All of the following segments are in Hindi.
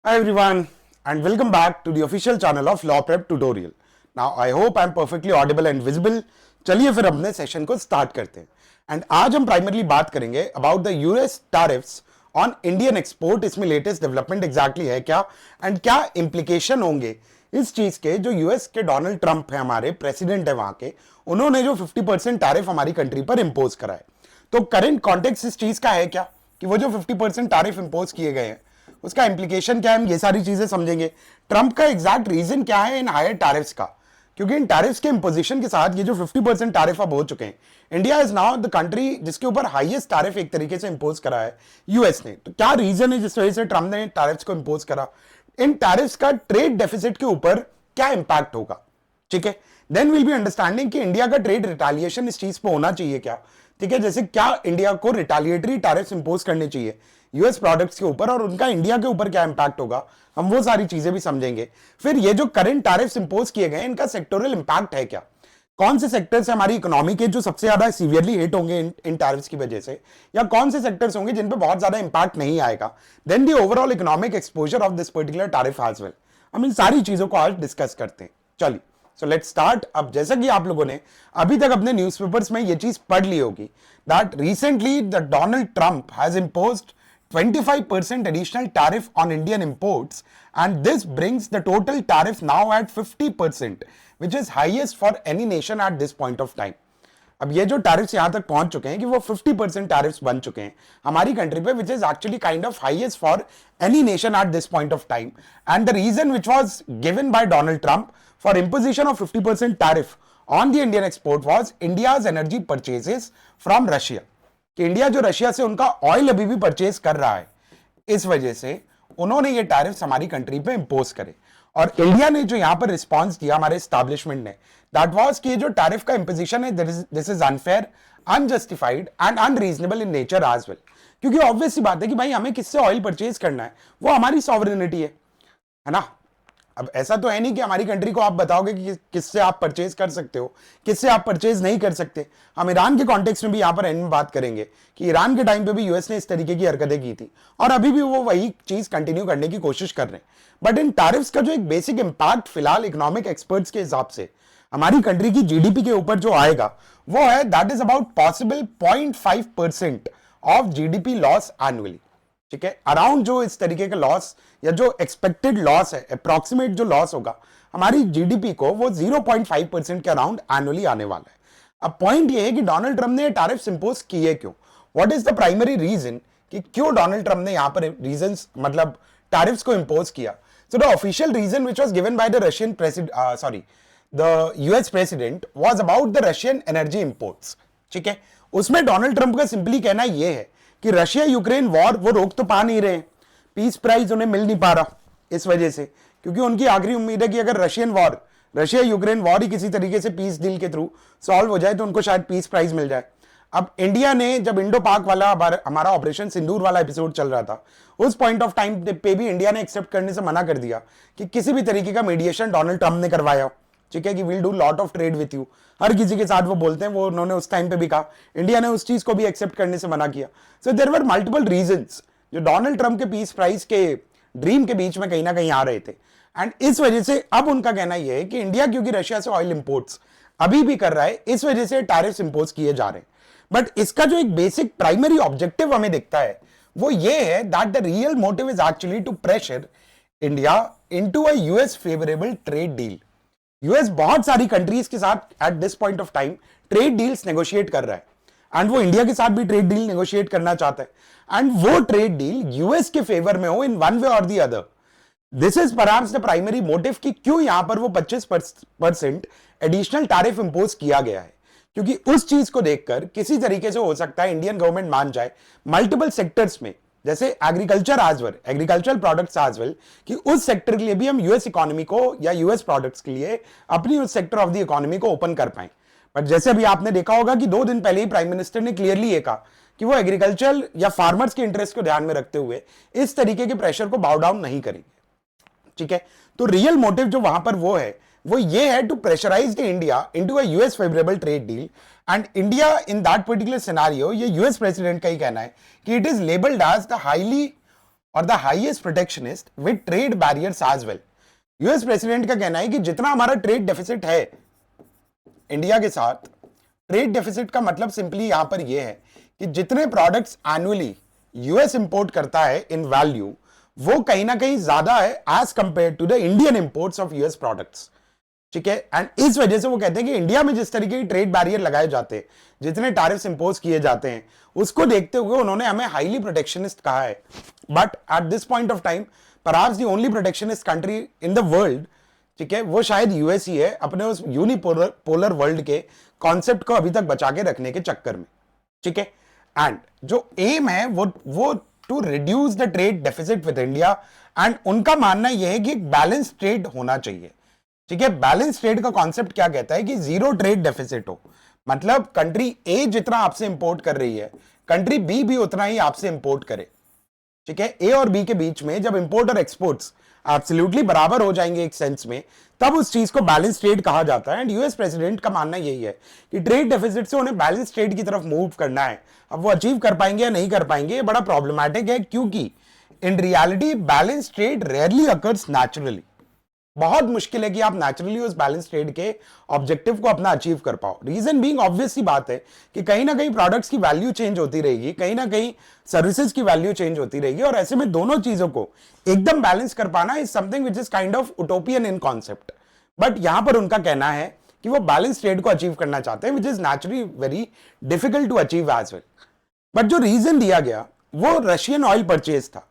Hi everyone and welcome back to the official channel of Law Prep Tutorial. Now I hope I am perfectly audible and visible. चलिए फिर अपने सेशन को स्टार्ट करते हैं एंड आज हम प्राइमरली बात करेंगे about the US tariffs on Indian export. इसमें लेटेस्ट डेवलपमेंट एग्जैक्टली है क्या एंड क्या इंप्लीकेशन होंगे इस चीज के. जो यूएस के डोनाल्ड ट्रंप है, हमारे प्रेसिडेंट है वहां के, उन्होंने जो 50% टैरिफ हमारी कंट्री पर इंपोज करा है, तो करंट कॉन्टेक्स्ट इस चीज का है क्या कि वो जो 50% टैरिफ इंपोज किए गए हैं उसका इंप्लीकेशन क्या है, हम ये सारी चीजें समझेंगे. ट्रंप का एग्जैक्ट रीजन क्या है इन हायर टैरिफ्स का, क्योंकि इन टैरिफ्स के इंपोजिशन के साथ ये जो 50% टैरिफ अब हो चुके हैं, India is now the country जिसके ऊपर हाईएस्ट टैरिफ एक तरीके से इंपोज करा है यूएस ने. तो क्या रीजन है जिस वजह से ट्रंप ने टैरिफ्स को इंपोज करा, इन टैरिफ्स का ट्रेड डेफिसिट के ऊपर क्या इंपैक्ट होगा. ठीक है, देन विल बी अंडरस्टैंडिंग कि इंडिया का ट्रेड रिटेलिएशन इस चीज पे होना चाहिए क्या. ठीक है, जैसे क्या इंडिया को रिटेलिएटरी टैरिफ्स इंपोज करने चाहिए यूएस प्रोडक्ट्स के ऊपर और उनका इंडिया के ऊपर क्या इंपैक्ट होगा, हम वो सारी चीजें भी समझेंगे. फिर ये जो करंट टैरिफ्स इंपोज किए गए इनका सेक्टोरल इंपैक्ट है क्या, कौन से सेक्टर्स हमारी इकोनॉमी के जो सबसे ज्यादा सीवियरली हिट होंगे इन टैरिफ्स की वजह से, या कौन से सेक्टर्स होंगे जिन पे बहुत ज्यादा इंपैक्ट नहीं आएगा. Then the overall economic exposure of this particular tariff as well. हम इन सारी चीजों को आज डिस्कस करते हैं. चलिए सो लेट्स स्टार्ट. अब जैसा कि आप लोगों ने अभी तक अपने न्यूज़पेपर्स में ये चीज पढ़ ली होगी that recently the Donald Trump has imposed 25% additional tariff on Indian imports, and this brings the total tariff now at 50%, which is highest for any nation at this point of time. अब ये जो टैरिफ्स यहां तक पहुंच चुके हैं कि वो 50% टैरिफ्स बन चुके हैं हमारी कंट्री पे, which is actually kind of highest for any nation at this point of time. And the reason which was given by Donald Trump for imposition of 50% tariff on the Indian export was India's energy purchases from Russia. कि इंडिया जो रशिया से उनका ऑयल अभी भी परचेज कर रहा है, इस वजह से उन्होंने ये टैरिफ्स हमारी कंट्री पे इंपोज करे. और इंडिया ने जो यहां पर रिस्पांस दिया हमारे एस्टैब्लिशमेंट ने, दैट वाज कि ये जो टैरिफ का इंपोजिशन है this is unfair, unjustified and unreasonable in nature as well. क्योंकि ऑब्वियस सी बात है कि भाई हमें किससे ऑयल परचेज करना है, वो हमारी सॉवरेनिटी है ना. अब ऐसा तो है नहीं कि हमारी कंट्री को आप बताओगे कि किससे आप परचेज कर सकते हो, किससे आप परचेज नहीं कर सकते. हम ईरान के कॉन्टेक्स्ट में भी यहां पर एंड में बात करेंगे कि ईरान के टाइम पे भी यूएस ने इस तरीके की हरकतें की थी और अभी भी वो वही चीज कंटिन्यू करने की कोशिश कर रहे हैं. बट इन टैरिफ्स का जो एक बेसिक इंपैक्ट फिलहाल इकोनॉमिक एक्सपर्ट्स के हिसाब से हमारी कंट्री की जीडीपी के ऊपर जो आएगा वो है that is about possible 0.5% of GDP loss annually. ठीक है, अराउंड जो इस तरीके का लॉस या जो एक्सपेक्टेड लॉस है, अप्रॉक्सीमेट जो लॉस होगा हमारी जीडीपी को, वो 0.5% के अराउंड एनुअली आने वाला है. अब पॉइंट ये है कि डोनाल्ड ट्रंप ने टैरिफ्स इंपोज किए क्यों, what is the primary reason कि क्यों डोनाल्ड ट्रंप ने यहां पर रीजंस मतलब टैरिफ्स को इंपोज किया. So the official reason which was given by the Russian president the US president was about the Russian energy imports. ठीक है, उसमें डोनाल्ड ट्रंप का सिंपली कहना यह है कि रशिया यूक्रेन वॉर वो रोक तो पा नहीं रहे, पीस प्राइज उन्हें मिल नहीं पा रहा इस वजह से, क्योंकि उनकी आखिरी उम्मीद है कि अगर रशिया यूक्रेन वॉर ही किसी तरीके से पीस डील के थ्रू सॉल्व हो जाए तो उनको शायद पीस प्राइज मिल जाए. अब इंडिया ने जब इंडो पाक वाला हमारा ऑपरेशन सिंदूर वाला एपिसोड चल रहा था, उस पॉइंट ऑफ टाइम पे भी इंडिया ने एक्सेप्ट करने से मना कर दिया कि किसी भी तरीके का मीडिएशन डोनाल्ड ट्रंप ने करवाया. ठीक है, कि will do lot of trade with you, हर किसी के साथ वो बोलते हैं, वो उन्होंने उस टाइम पे भी कहा, इंडिया ने उस चीज को भी एक्सेप्ट करने से मना किया. So there were multiple reasons जो डोनाल्ड ट्रंप के पीस प्राइस के ड्रीम के बीच में कहीं ना कहीं आ रहे थे. एंड इस वजह से अब उनका कहना यह है कि इंडिया क्योंकि रशिया से ऑयल इंपोर्ट्स अभी भी कर रहा है, इस वजह से टैरिफ्स इंपोज किए जा रहे हैं. बट इसका जो एक बेसिक प्राइमरी ऑब्जेक्टिव हमें दिखता है वो ये है that the real motive is actually to pressure India into a US favourable trade deal. US बहुत सारी कंट्रीज के साथ at this point of time trade deals negotiate कर रहा है एंड वो इंडिया के साथ भी ट्रेड डील नेगोशिएट करना चाहता है एंड वो ट्रेड डील यूएस के फेवर में हो इन वन वे और the other. This is perhaps the primary motive कि क्यों यहां पर वो 25% एडिशनल टैरिफ इंपोज किया गया है, क्योंकि उस चीज को देखकर किसी तरीके से हो सकता है इंडियन गवर्नमेंट मान जाए मल्टीपल सेक्टर्स में, जैसे एग्रीकल्चरल प्रोडक्ट्स एज वेल, कि उस सेक्टर के लिए भी हम यूएस इकोनॉमी को या यूएस प्रोडक्ट्स के लिए अपनी उस सेक्टर ऑफ द इकोनॉमी को ओपन कर पाए. बट जैसे अभी आपने देखा होगा कि 2 दिन पहले ही प्राइम मिनिस्टर ने क्लियरली ये कहा कि वो एग्रीकल्चर या फार्मर्स के इंटरेस्ट को ध्यान में रखते हुए इस तरीके के प्रेशर को बाउ डाउन नहीं करेंगे. ठीक है, तो रियल मोटिव जो वहां पर वो ये है to pressurise the India into a US favourable trade deal. And India in that particular scenario, ये यूएस प्रेसिडेंट का ही कहना है कि it is labelled as the highly और the highest protectionist with trade barriers as well. US president का कहना है कि जितना हमारा ट्रेड डेफिसिट है इंडिया के साथ, ट्रेड डेफिसिट का मतलब सिंपली यहां पर यह है कि जितने प्रोडक्ट्स एनुअली यूएस इंपोर्ट करता है इन वैल्यू, वो कहीं ना कहीं ज्यादा है as compare to the Indian imports of US products. ठीक है, एंड इस वजह से वो कहते हैं कि इंडिया में जिस तरीके के ट्रेड बैरियर लगाए जाते हैं, जितने टैरिफ्स इंपोज किए जाते हैं, उसको देखते हुए उन्होंने हमें हाईली प्रोटेक्शनिस्ट कहा है। But at this point of time perhaps the only protectionist country in the world, ठीक है, वो शायद यूएस ही है, अपने उस यूनिपोलर वर्ल्ड के कॉन्सेप्ट को अभी तक बचा के रखने के चक्कर में। ठीक है, एंड जो एम है वो to reduce the trade deficit with India, and उनका मानना यह है कि एक बैलेंस ट्रेड होना चाहिए। ठीक है, बैलेंस ट्रेड का कॉन्सेप्ट क्या कहता है कि जीरो ट्रेड डेफिसिट हो, मतलब कंट्री ए जितना आपसे इंपोर्ट कर रही है, कंट्री बी भी उतना ही आपसे इंपोर्ट करे। ठीक है, ए और बी के बीच में जब इंपोर्ट और एक्सपोर्ट्स एब्सोल्युटली बराबर हो जाएंगे एक सेंस में, तब उस चीज को बैलेंस ट्रेड कहा जाता है। एंड यूएस प्रेसिडेंट का मानना यही है कि ट्रेड डेफिसिट से उन्हें बैलेंस ट्रेड की तरफ मूव करना है। अब वो अचीव कर पाएंगे या नहीं कर पाएंगे, ये बड़ा प्रॉब्लमैटिक है, क्योंकि in reality balance trade rarely occurs naturally. बहुत मुश्किल है कि आप नेचुरली उस बैलेंस ट्रेड के ऑब्जेक्टिव को अपना अचीव कर पाओ। रीजन बीइंग ऑब्वियस सी बात है कि कहीं ना कहीं प्रोडक्ट्स की वैल्यू चेंज होती रहेगी, कहीं ना कहीं सर्विसेज की वैल्यू चेंज होती रहेगी, और ऐसे में दोनों चीजों को एकदम बैलेंस कर पाना is something which is kind of utopian in concept. But यहां पर उनका कहना है कि वो बैलेंस ट्रेड को अचीव करना चाहते हैं, which is naturally very difficult to achieve as well. But जो रीजन दिया गया वो रशियन ऑयल परचेज था,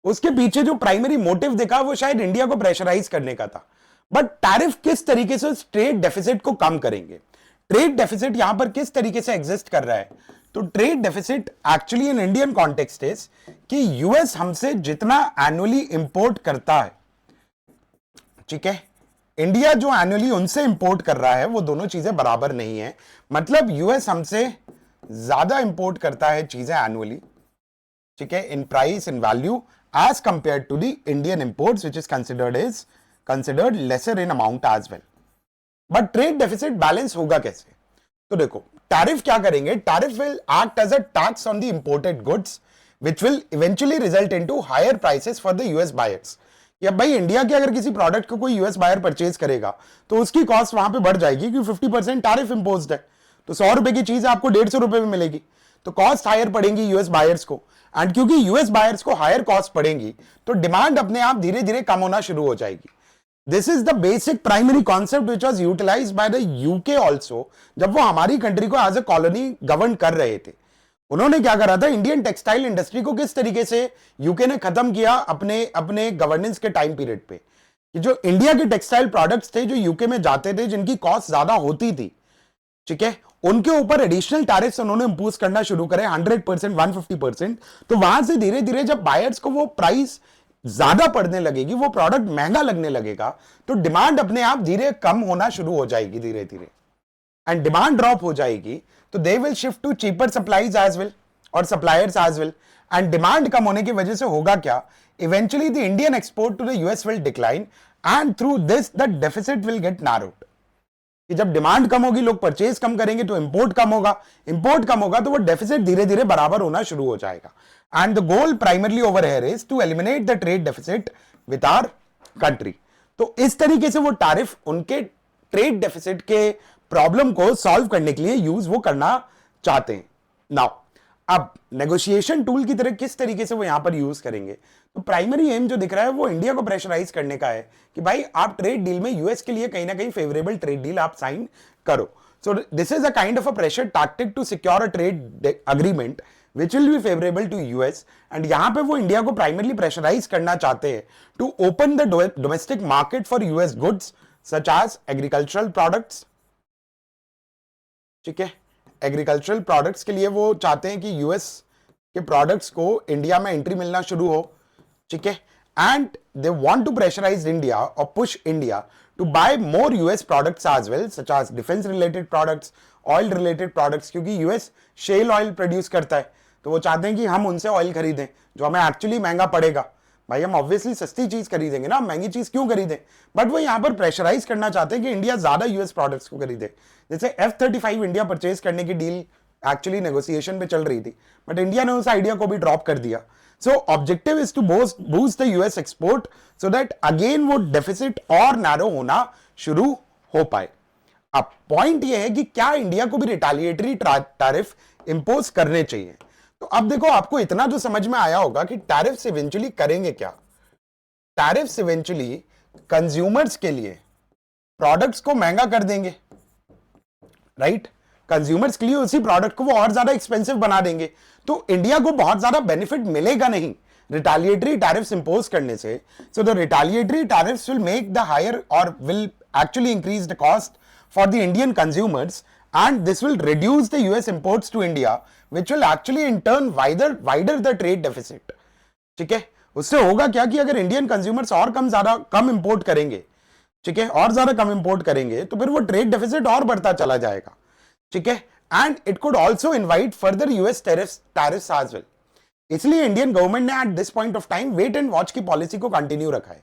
उसके पीछे जो प्राइमरी मोटिव देखा वो शायद इंडिया को प्रेशराइज करने का था। बट टैरिफ किस तरीके से ट्रेड डेफिसिट को कम करेंगे, ट्रेड डेफिसिट यहां पर किस तरीके से एग्जिस्ट कर रहा है, तो trade deficit actually in Indian context is कि यूएस हमसे जितना एनुअली इंपोर्ट करता है, ठीक है, इंडिया जो एनुअली उनसे इंपोर्ट कर रहा है, वो दोनों चीजें बराबर नहीं है। मतलब यूएस हमसे ज्यादा इंपोर्ट करता है चीजें एनुअली, ठीक है, in price, in value, as compared to the Indian imports, which is considered lesser in amount as well. But trade deficit balance होगा कैसे? तो देखो, टैरिफ क्या करेंगे? Tariff will act as a tax on the imported goods, which will eventually result into higher prices for the US buyers. या भाई इंडिया के अगर किसी प्रोडक्ट को कोई यूएस बायर परचेज करेगा तो उसकी कॉस्ट वहां पे बढ़ जाएगी, क्योंकि 50% टैरिफ इंपोज्ड है। तो 100 रुपए की चीज आपको 150 रुपए में मिलेगी, तो कॉस्ट हायर पड़ेगी यूएस बायर्स को, एंड क्योंकि यूएस बायर्स को हायर कॉस्ट पड़ेंगी तो डिमांड अपने आप धीरे धीरे कम होना शुरू हो जाएगी। This is the basic primary concept which was utilised by the UK also, जब वो हमारी कंट्री को एज ए कॉलोनी गवर्न कर रहे थे। उन्होंने क्या करा था, इंडियन टेक्सटाइल इंडस्ट्री को किस तरीके से यूके ने खत्म किया अपने अपने गवर्नेंस के टाइम पीरियड पे, कि जो इंडिया के टेक्सटाइल प्रोडक्ट्स थे जो यूके में जाते थे, जिनकी कॉस्ट ज्यादा होती थी, ठीक है, उनके ऊपर एडिशनल टैरिफ्स उन्होंने इंपोज करना शुरू करे 100%, 150%। तो वहां से धीरे धीरे जब बायर्स को वो प्राइस ज्यादा पड़ने लगेगी, वो प्रोडक्ट महंगा लगने लगेगा, तो डिमांड अपने आप धीरे कम होना शुरू हो जाएगी धीरे धीरे, एंड डिमांड ड्रॉप हो जाएगी, तो they will shift to cheaper supplies as well और suppliers as well. And demand कम होने की वजह से होगा क्या, eventually the Indian export to the US will decline, and through this the deficit will get narrowed. कि जब डिमांड कम होगी, लोग परचेज कम करेंगे, तो इंपोर्ट कम होगा, इंपोर्ट कम होगा तो वो डेफिसिट धीरे धीरे बराबर होना शुरू हो जाएगा। And the goal primarily over here is to eliminate the trade deficit with our country. तो इस तरीके से वो टैरिफ उनके ट्रेड डेफिसिट के प्रॉब्लम को सॉल्व करने के लिए यूज वो करना चाहते हैं। नाउ अब नेगोशिएशन टूल की तरह किस तरीके से वो यहां पर यूज करेंगे, तो प्राइमरी एम जो दिख रहा है वो इंडिया को प्रेशराइज करने का है कि भाई आप ट्रेड डील में यूएस के लिए कहीं ना कहीं फेवरेबल ट्रेड डील आप साइन करो। So this is a kind of a pressure tactic to secure a trade agreement which will be favourable to US. And यहां पे वो इंडिया को प्राइमरली प्रेशराइज करना चाहते हैं to open the domestic market for US goods such as agricultural products, ठीक है, एग्रीकल्चरल प्रोडक्ट्स के लिए वो चाहते हैं कि यूएस के प्रोडक्ट्स को इंडिया में एंट्री मिलना शुरू हो, ठीक है, and they want to pressurise India और push India to buy more US products as well, such as defence related products, oil related products, क्योंकि यूएस शेल ऑयल प्रोड्यूस करता है, तो वो चाहते हैं कि हम उनसे ऑयल खरीदें जो हमें एक्चुअली महंगा पड़ेगा। भाई हम ऑब्वियसली सस्ती चीज खरीदेंगे ना, महंगी चीज क्यों खरीदें, बट वो यहां पर प्रेशराइज करना चाहते हैं कि इंडिया ज्यादा यूएस प्रोडक्ट्स को खरीदे। जैसे F-35 इंडिया परचेज करने की डील एक्चुअली नेगोशिएशन पे चल रही थी, बट इंडिया ने उस आइडिया को भी ड्रॉप कर दिया. So objective is to boost the US export so that again वो डेफिसिट और नैरो होना शुरू हो पाए. अब पॉइंट ये है कि क्या इंडिया को भी रिटेलिएटरी टैरिफ इंपोज करने चाहिए. तो अब देखो, आपको इतना जो समझ में आया होगा कि टैरिफ्स इवेंचुअली करेंगे क्या. टैरिफ्स इवेंचुअली कंज्यूमर्स के लिए प्रोडक्ट्स को महंगा कर देंगे, राइट. कंज्यूमर्स के लिए उसी प्रोडक्ट को वो और ज्यादा एक्सपेंसिव बना देंगे. तो इंडिया को बहुत ज्यादा बेनिफिट मिलेगा नहीं रिटेलिएटरी टैरिफ्स इंपोज करने से. So the retaliatory tariffs will make the higher और will actually increase the cost for the Indian consumers, and this will reduce the US imports to India, which will actually in turn wider the trade deficit. ठीक है, उससे होगा क्या कि अगर इंडियन कंज्यूमर्स और कम इंपोर्ट करेंगे, ठीक है, और ज्यादा कम इंपोर्ट करेंगे, तो फिर वो ट्रेड डेफिसिट और बढ़ता चला जाएगा. ठीक है, and it could also invite further US tariffs as well. इसलिए इंडियन गवर्नमेंट ने at this point of time wait and watch की पॉलिसी को कंटिन्यू रखा है.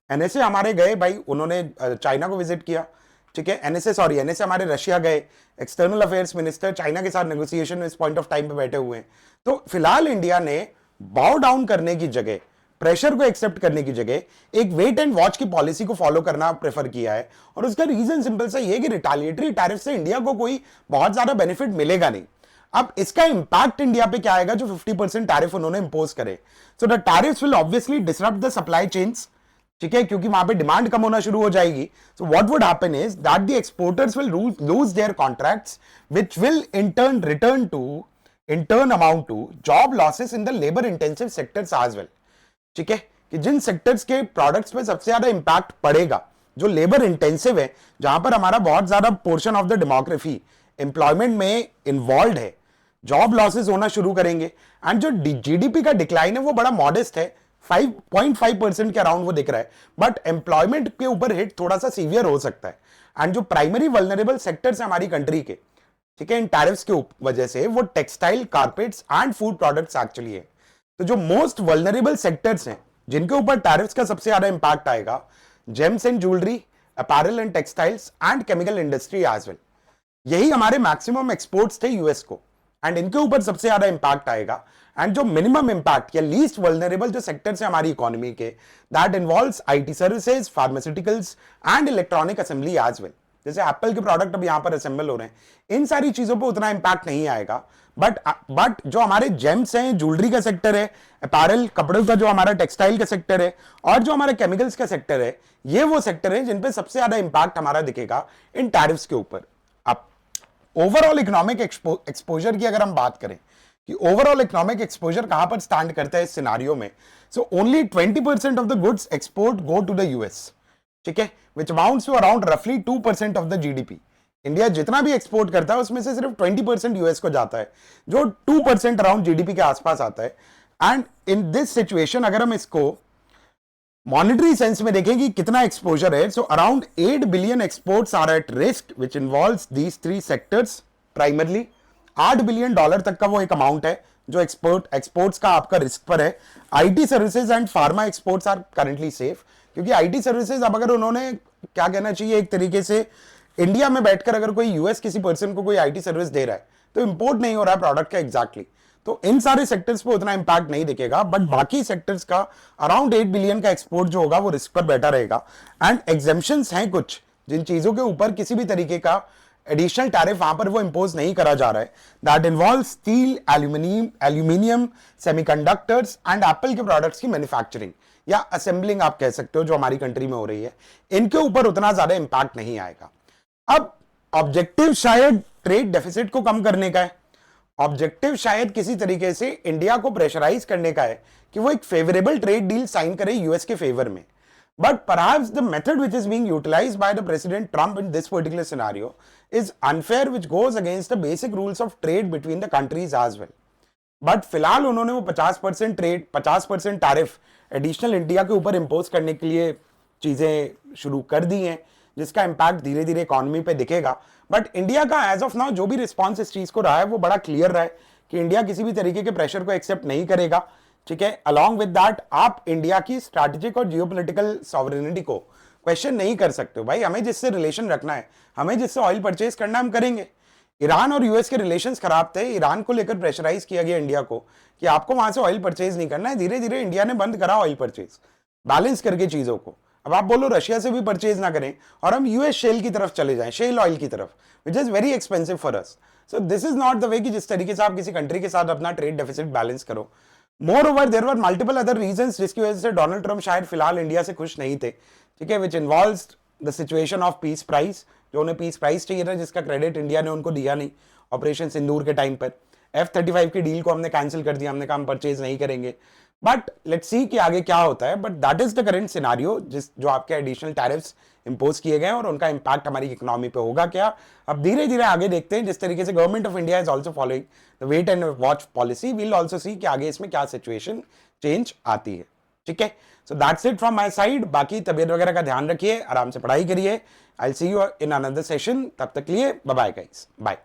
एनएसए हमारे गए भाई, उन्होंने चाइना को विजिट किया. ठीक है, एनएसए हमारे रशिया गए. एक्सटर्नल अफेयर्स मिनिस्टर चाइना के साथ नेगोशिएशन में इस पॉइंट ऑफ टाइम पे बैठे हुए हैं. तो फिलहाल इंडिया ने बाउ डाउन करने की जगह, प्रेशर को एक्सेप्ट करने की जगह एक वेट एंड वॉच की पॉलिसी को फॉलो करना प्रेफर किया है. और उसका रीजन सिंपल सा ये कि रिटेलिएटरी टैरिफ से इंडिया को कोई बहुत ज्यादा बेनिफिट मिलेगा नहीं. अब इसका इंपैक्ट इंडिया पे क्या आएगा जो 50% टैरिफ उन्होंने इंपोज करे. So the tariffs will obviously disrupt the supply chains. ठीक है, क्योंकि वहां पे डिमांड कम होना शुरू हो जाएगी. So what would happen is that the exporters will lose their contracts which will in turn amount to job losses in the labour intensive sectors as well. ठीक है, कि जिन सेक्टर्स के प्रोडक्ट्स पे सबसे ज्यादा इंपैक्ट पड़ेगा, जो लेबर इंटेंसिव है, जहां पर हमारा बहुत ज्यादा portion of the demography employment में इन्वॉल्व है, जॉब लॉसेस होना शुरू करेंगे. एंड जो जीडीपी का डिक्लाइन है वो बड़ा मॉडेस्ट है, 5.5% के अराउंड वो दिख रहा है. बट एम्प्लॉयमेंट के ऊपर हिट थोड़ा सा सीवियर हो सकता है. एंड जो प्राइमरी वल्नरेबल सेक्टर्स है हमारी कंट्री के, ठीक है, इन टैरिफ्स के वजह से, वो textile, carpets and food products actually है. तो जो मोस्ट वल्नरेबल सेक्टर्स हैं जिनके ऊपर टैरिफ्स का सबसे ज्यादा इंपैक्ट आएगा, gems and jewellery, apparel and textiles and chemical industry as well. यही हमारे मैक्सिमम एक्सपोर्ट्स थे यूएस को, एंड इनके ऊपर सबसे ज्यादा इंपैक्ट आएगा. एंड जो मिनिमम इंपैक्ट या लीस्ट वल्नरेबल जो सेक्टर्स है हमारी इकोनॉमी के, that involves IT services, pharmaceuticals and electronic assembly as well. जैसे एप्पल के प्रोडक्ट अब यहां पर असेंबल हो रहे हैं, इन सारी चीजों पे उतना इंपैक्ट नहीं आएगा. बट जो हमारे जेम्स हैं, ज्वेलरी का सेक्टर है, अपैरल कपड़ों का जो हमारा टेक्सटाइल का सेक्टर है, और जो हमारा केमिकल्स का सेक्टर है, ये वो सेक्टर है जिन पे सबसे ज्यादा इंपैक्ट हमारा दिखेगा इन टैरिफ्स के ऊपर. अब ओवरऑल इकोनॉमिक एक्सपोजर की अगर हम बात करें कि ओवरऑल इकोनॉमिक एक्सपोजर कहां पर स्टैंड करता है इस सिनारियो में, so only 20% of the goods export go to the US. ठीक है, विच अमाउंट्स टू अराउंड रफली 2% ऑफ द जीडीपी. इंडिया जितना भी एक्सपोर्ट करता है उसमें से सिर्फ 20% यूएस को जाता है, जो 2% अराउंड जीडीपी के आसपास आता है. एंड इन दिस सिचुएशन अगर हम इसको मॉनिटरी सेंस में देखें कि कितना एक्सपोजर है, so around 8 billion exports are at risk which involves these 3 sectors primarily. $8 billion तक का वो एक अमाउंट है जो एक्सपोर्ट्स का आपका रिस्क पर है. IT services and pharma exports are currently safe, क्योंकि आईटी सर्विसेज अब अगर उन्होंने क्या कहना चाहिए, एक तरीके से इंडिया में बैठकर अगर कोई यूएस किसी पर्सन को कोई आईटी सर्विस दे रहा है तो इंपोर्ट नहीं हो रहा है प्रोडक्ट का एग्जैक्टली. तो इन सारे सेक्टर्स पे उतना इंपैक्ट नहीं दिखेगा, बट बाकी सेक्टर्स का अराउंड 8 बिलियन का एक्सपोर्ट जो होगा वो रिस्क पर बैठा रहेगा. एंड एग्जेम्पशंस हैं कुछ जिन चीजों के ऊपर किसी भी तरीके का एडिशनल टैरिफ वहां पर वो इंपोज नहीं करा जा रहा है. That involve steel, aluminium, semiconductors and Apple के प्रोडक्ट्स की मैन्युफैक्चरिंग या असेंबलिंग आप कह सकते हो, जो हमारी कंट्री में हो रही है. इनके ऊपर उतना ज्यादा इंपैक्ट नहीं आएगा. अब ऑब्जेक्टिव शायद ट्रेड डेफिसिट को कम करने का है, ऑब्जेक्टिव शायद किसी तरीके से इंडिया को प्रेशराइज करने का है कि वो एक फेवरेबल ट्रेड डील साइन करे यूएस के फेवर में. But perhaps the method which is being utilized by the President Trump in this particular scenario is unfair, which goes against the basic rules of trade between the countries as well. But फिलहाल उन्होंने वो 50% ट्रेड, 50% टैरिफ एडिशनल इंडिया के ऊपर इंपोज करने के लिए चीजें शुरू कर दी हैं, जिसका इंपैक्ट धीरे धीरे इकोनॉमी पे दिखेगा. बट इंडिया का एज ऑफ नाउ जो भी रिस्पॉन्स इस चीज को रहा है वो बड़ा क्लियर रहा है कि इंडिया किसी भी तरीके के प्रेशर को एक्सेप्ट नहीं करेगा. ठीक है, अलॉन्ग विद दैट आप इंडिया की स्ट्रैटेजिक और जियोपॉलिटिकल सॉवरेनिटी को क्वेश्चन नहीं कर सकते हो. भाई हमें जिससे रिलेशन रखना है, हमें जिससे ऑयल परचेज करना है, हम करेंगे. ईरान और यूएस के रिलेशंस खराब थे, ईरान को लेकर प्रेशराइज किया गया इंडिया को कि आपको वहां से ऑयल परचेज नहीं करना है। धीरे धीरे इंडिया ने बंद करा ऑयल परचेज, बैलेंस करके चीजों को। अब आप बोलो रशिया से भी परचेज ना करें और हम यूएस शेल की तरफ चले जाएं, शेल ऑयल की तरफ, which is very expensive for us. So this is not the way कि जिस तरीके से आप किसी कंट्री के साथ अपना ट्रेड डेफिसिट बैलेंस करो। Moreover there were multiple other reasons जिसकी वजह से डोनाल्ड ट्रंप शायद फिलहाल इंडिया से खुश नहीं थे, ठीक है, which involves the situation of peace price, जो उन्हें पीस प्राइस चाहिए था, जिसका क्रेडिट इंडिया ने उनको दिया नहीं ऑपरेशन सिंदूर के टाइम पर। F-35 की डील को हमने कैंसिल कर दिया, हमने कहा हम परचेज नहीं करेंगे। बट लेट्स सी कि आगे क्या होता है। But that is the current scenario, जो आपके एडिशनल टैरिफ्स इंपोज किए गए और उनका इंपैक्ट हमारी इकोनॉमी पे होगा क्या। अब धीरे धीरे आगे देखते हैं, जिस तरीके से government of India is also following the wait and watch policy, will also see कि आगे इसमें क्या सिचुएशन चेंज आती है, ठीक है। So that's it from my side. बाकी तबियत वगैरह का ध्यान रखिए, आराम से पढ़ाई करिए। I will see you in another session, तब तक लिए बाय बाय गाइस, बाय।